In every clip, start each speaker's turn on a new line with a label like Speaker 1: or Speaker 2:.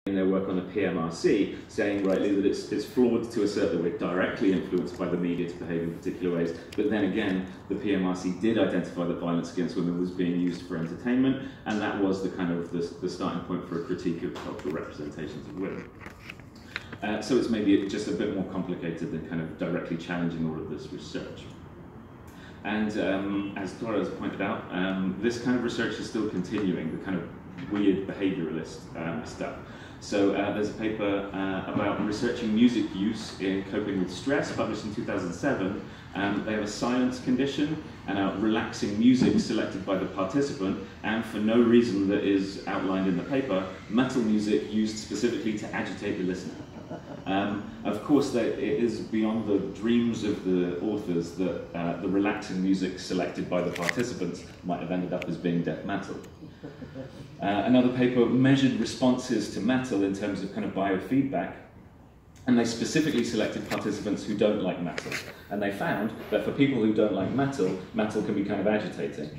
Speaker 1: in their work on the PMRC, saying rightly that it's flawed to assert that we're directly influenced by the media to behave in particular ways, but then again, the PMRC did identify that violence against women was being used for entertainment, and that was the kind of the starting point for a critique of cultural representations of women. So it's maybe just a bit more complicated than kind of directly challenging all of this research. And as Dora has pointed out, this kind of research is still continuing, the kind of weird behavioralist stuff. So there's a paper about researching music use in coping with stress, published in 2007. They have a silence condition and relaxing music selected by the participant, and for no reason that is outlined in the paper, metal music used specifically to agitate the listener. Of course, it is beyond the dreams of the authors that the relaxing music selected by the participants might have ended up as being death metal. Another paper measured responses to metal in terms of kind of biofeedback, and they specifically selected participants who don't like metal. And they found that for people who don't like metal, metal can be kind of agitating.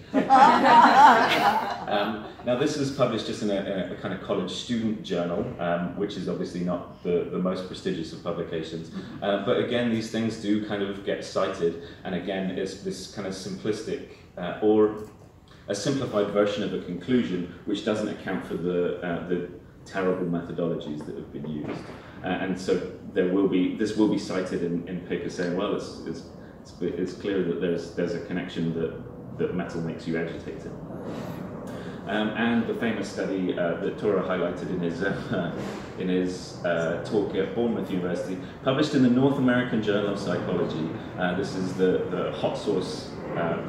Speaker 1: Now this is published just in a kind of college student journal, which is obviously not the most prestigious of publications. But again, these things do kind of get cited, and again, it's this kind of simplistic or a simplified version of a conclusion which doesn't account for the terrible methodologies that have been used. And so this will be cited in papers saying, well, it's clear that there's a connection that metal makes you agitated. And the famous study that Tora highlighted in his talk at Bournemouth University, published in the North American Journal of Psychology. This is the hot sauce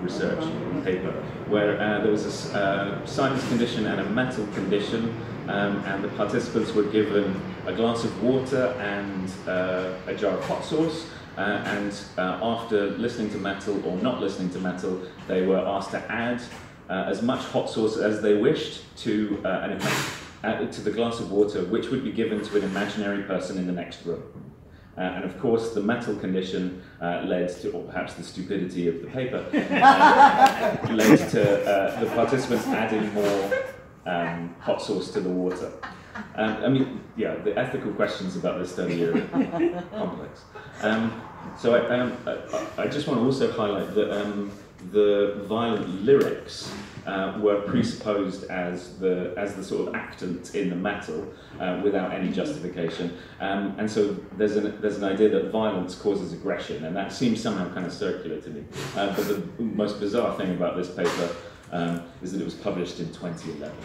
Speaker 1: research paper, where there was a silence condition and a metal condition, and the participants were given a glass of water and a jar of hot sauce, and after listening to metal or not listening to metal, they were asked to add as much hot sauce as they wished to the glass of water, which would be given to an imaginary person in the next room. And of course, the metal condition led to, or perhaps the stupidity of the paper, led to the participants adding more hot sauce to the water. I mean, yeah, the ethical questions about this study are complex. So I just want to also highlight that the violent lyrics were presupposed as the sort of actant in the metal without any justification, and so there's an idea that violence causes aggression, and that seems somehow kind of circular to me. But the most bizarre thing about this paper is that it was published in 2011.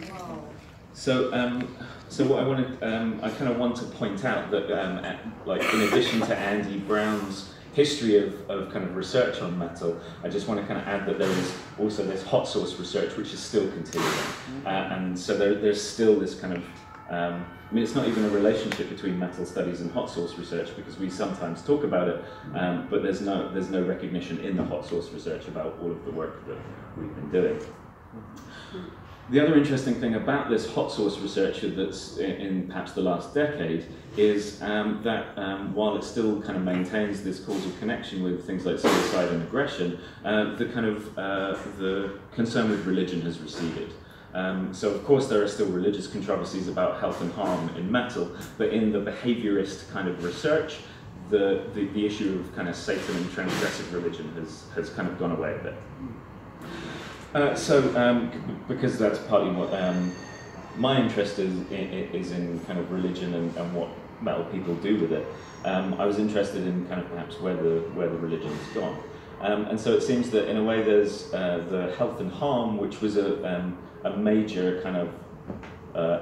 Speaker 1: Wow. So what I wanted, I kind of want to point out that like in addition to Andy Brown's history of kind of research on metal, I just want to kind of add that there is also this hot sauce research which is still continuing, and so there's still this kind of, I mean, it's not even a relationship between metal studies and hot sauce research, because we sometimes talk about it, but there's no recognition in the hot sauce research about all of the work that we've been doing. The other interesting thing about this hot sauce research that's in perhaps the last decade is that while it still kind of maintains this causal connection with things like suicide and aggression, the kind of the concern with religion has receded. So of course there are still religious controversies about health and harm in metal, but in the behaviorist kind of research, the issue of kind of Satan and transgressive religion has kind of gone away a bit. Because that's partly what my interest is in kind of religion and what metal people do with it, I was interested in kind of perhaps where the religion has gone. And so it seems that in a way there's the health and harm, which was a major kind of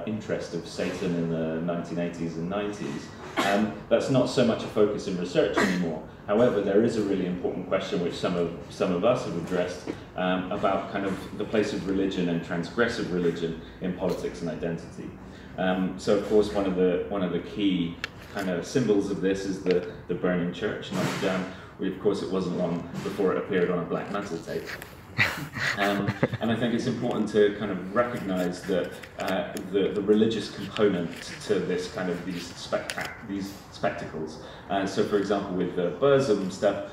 Speaker 1: interest of Satan in the 1980s and 90s. That's not so much a focus in research anymore. However, there is a really important question which some of us have addressed about kind of the place of religion and transgressive religion in politics and identity. So of course one of the key kind of symbols of this is the burning church, Notre Dame. Of course it wasn't long before it appeared on a black metal tape. And I think it's important to kind of recognise that the religious component to this kind of these spectacles. So, for example, with the Burzum stuff,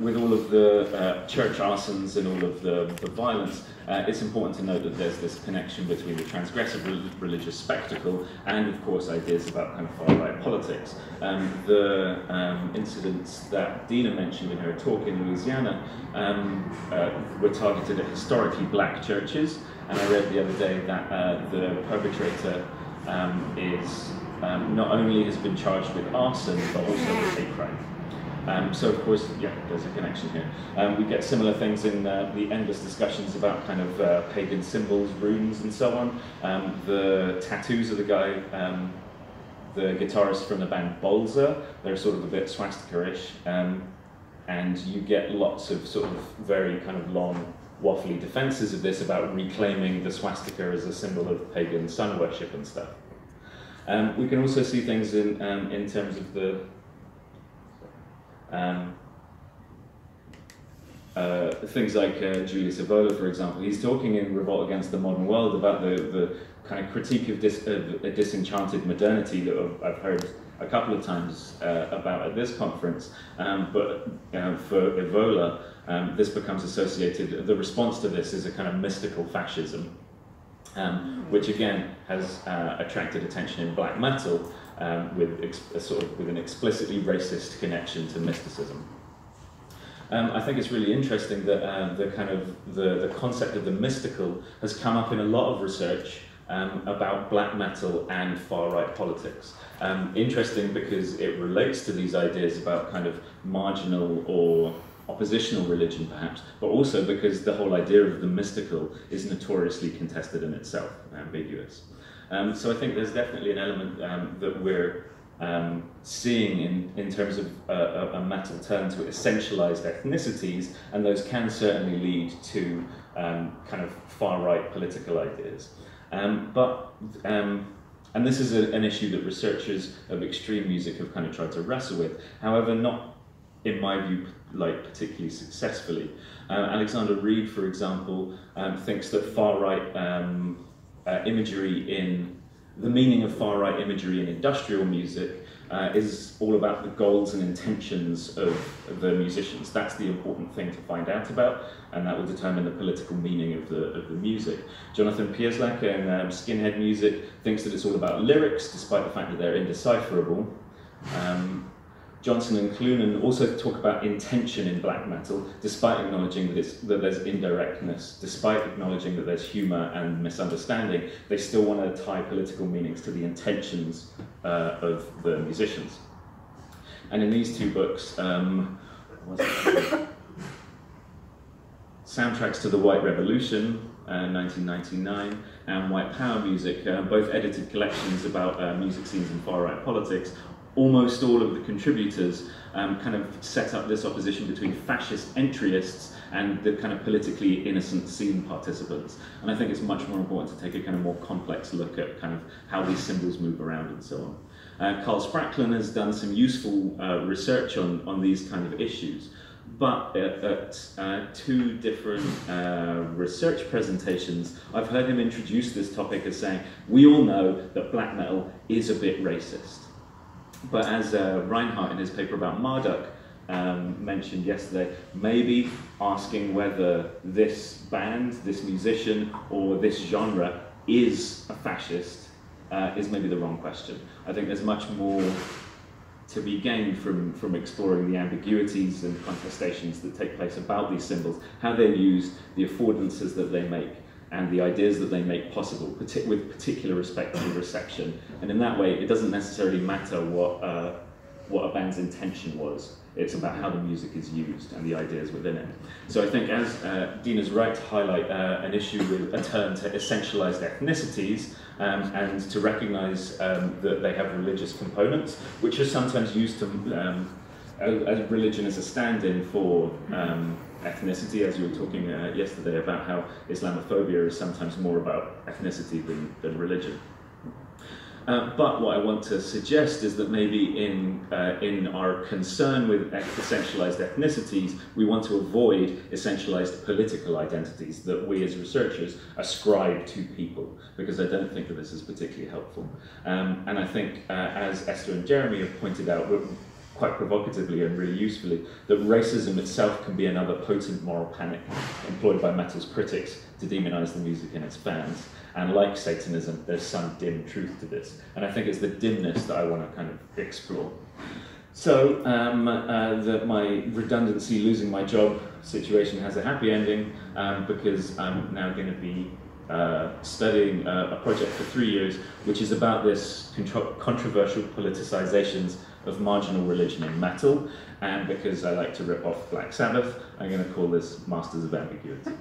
Speaker 1: with all of the church arsons and all of the violence, it's important to note that there's this connection between the transgressive religious spectacle and, of course, ideas about kind of far-right politics. The incidents that Dina mentioned in her talk in Louisiana were targeted at historically black churches, and I read the other day that the perpetrator is not only has been charged with arson, but also with hate crime. So of course, yeah, there's a connection here. We get similar things in the endless discussions about kind of pagan symbols, runes, and so on. The tattoos of the guy, the guitarist from the band Bolzer, they're sort of a bit swastika-ish, and you get lots of sort of very kind of long, waffly defenses of this about reclaiming the swastika as a symbol of pagan sun worship and stuff. We can also see things in terms of the things like Julius Evola, for example. He's talking in Revolt Against the Modern World about the kind of critique of a disenchanted modernity that I've heard a couple of times about at this conference. But for Evola, this becomes associated, the response to this is a kind of mystical fascism, which again has attracted attention in black metal, with an explicitly racist connection to mysticism. I think it's really interesting that the concept of the mystical has come up in a lot of research about black metal and far-right politics. Interesting because it relates to these ideas about kind of marginal or oppositional religion perhaps, but also because the whole idea of the mystical is notoriously contested in itself, ambiguous. So I think there's definitely an element that we're seeing in terms of a metal turn to essentialized ethnicities, and those can certainly lead to kind of far-right political ideas. And this is an issue that researchers of extreme music have kind of tried to wrestle with, however, not, in my view, like particularly successfully. Alexander Reed, for example, thinks that far-right imagery in the meaning of far-right imagery in industrial music is all about the goals and intentions of the musicians. That's the important thing to find out about, and that will determine the political meaning of the music. Jonathan Pierslak in Skinhead Music thinks that it's all about lyrics, despite the fact that they're indecipherable. Johnson and Clunan also talk about intention in black metal, despite acknowledging that there's indirectness, despite acknowledging that there's humour and misunderstanding. They still want to tie political meanings to the intentions of the musicians. And in these two books, Soundtracks to the White Revolution, 1999, and White Power Music, both edited collections about music scenes and far-right politics. Almost all of the contributors kind of set up this opposition between fascist entryists and the kind of politically innocent scene participants. And I think it's much more important to take a kind of more complex look at kind of how these symbols move around and so on. Carl Spracklin has done some useful research on these kind of issues. But at two different research presentations, I've heard him introduce this topic as saying, we all know that black metal is a bit racist. But as Reinhardt in his paper about Marduk mentioned yesterday, maybe asking whether this band, this musician, or this genre is a fascist is maybe the wrong question. I think there's much more to be gained from exploring the ambiguities and contestations that take place about these symbols, how they're used, the affordances that they make, and the ideas that they make possible, with particular respect to reception. And in that way, it doesn't necessarily matter what a band's intention was. It's about how the music is used and the ideas within it. So I think, as Dina's right to highlight an issue with a turn to essentialized ethnicities, and to recognize that they have religious components, which are sometimes used to, as religion as a stand-in for ethnicity, as you were talking yesterday about how Islamophobia is sometimes more about ethnicity than religion. But what I want to suggest is that maybe in our concern with essentialized ethnicities, we want to avoid essentialized political identities that we as researchers ascribe to people, because I don't think that this is particularly helpful. And I think, as Esther and Jeremy have pointed out, quite provocatively and really usefully, that racism itself can be another potent moral panic employed by metal's critics to demonize the music and its fans. And like Satanism, there's some dim truth to this. And I think it's the dimness that I want to kind of explore. So my redundancy, losing my job situation has a happy ending because I'm now going to be studying a project for 3 years, which is about this controversial politicizations of marginal religion in metal. And because I like to rip off Black Sabbath, I'm going to call this Masters of Ambiguity.